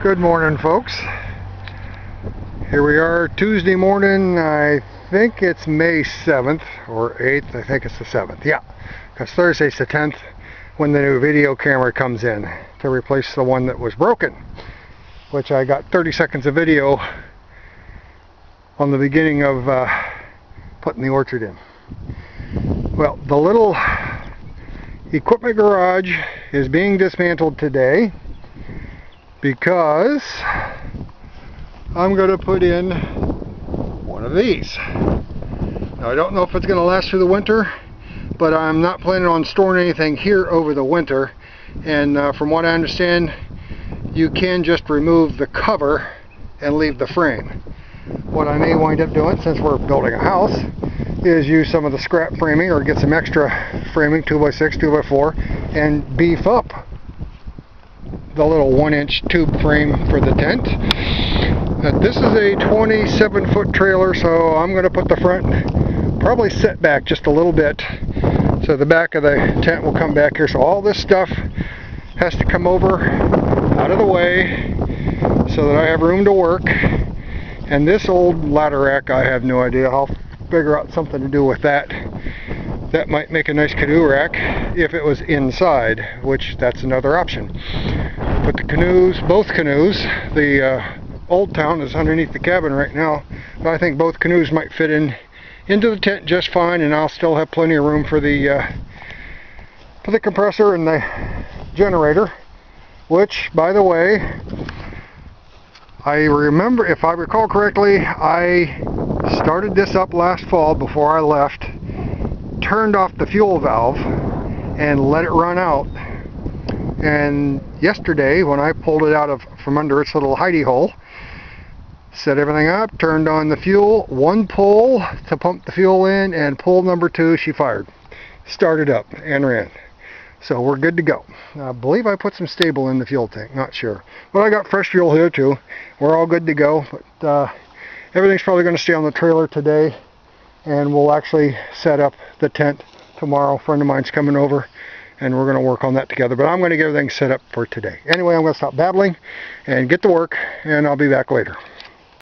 Good morning, folks. Here we are Tuesday morning. I think it's May 7th or 8th. I think it's the 7th. Yeah, because Thursday's the 10th when the new video camera comes in to replace the one that was broken, which I got 30 seconds of video on the beginning of putting the orchard in. Well, the little equipment garage is being dismantled today because I'm going to put in one of these. Now, I don't know if it's going to last through the winter, but I'm not planning on storing anything here over the winter. And from what I understand, you can just remove the cover and leave the frame. What I may wind up doing, since we're building a house, is use some of the scrap framing or get some extra framing, 2x6, 2x4, and beef up the little 1-inch tube frame for the tent. This is a 27-foot trailer, so I'm going to put the front probably set back just a little bit, so the back of the tent will come back here. So all this stuff has to come over out of the way so that I have room to work. And this old ladder rack, I have no idea. I'll figure out something to do with that. That might make a nice canoe rack if it was inside, which that's another option. But the canoes, both canoes, the Old Town is underneath the cabin right now, but I think both canoes might fit into the tent just fine, and I'll still have plenty of room for the compressor and the generator, which, by the way, I remember, if I recall correctly, I started this up last fall before I left, turned off the fuel valve and let it run out. And yesterday, when I pulled it out from under its little hidey hole, set everything up, turned on the fuel, one pull to pump the fuel in, and pull number 2, she fired, started up and ran. So we're good to go. I believe I put some stable in the fuel tank, not sure, but I got fresh fuel here too. We're all good to go. But everything's probably going to stay on the trailer today, and we'll actually set up the tent tomorrow. A friend of mine's coming over, and we're going to work on that together. But I'm going to get everything set up for today. Anyway, I'm going to stop babbling and get to work, and I'll be back later.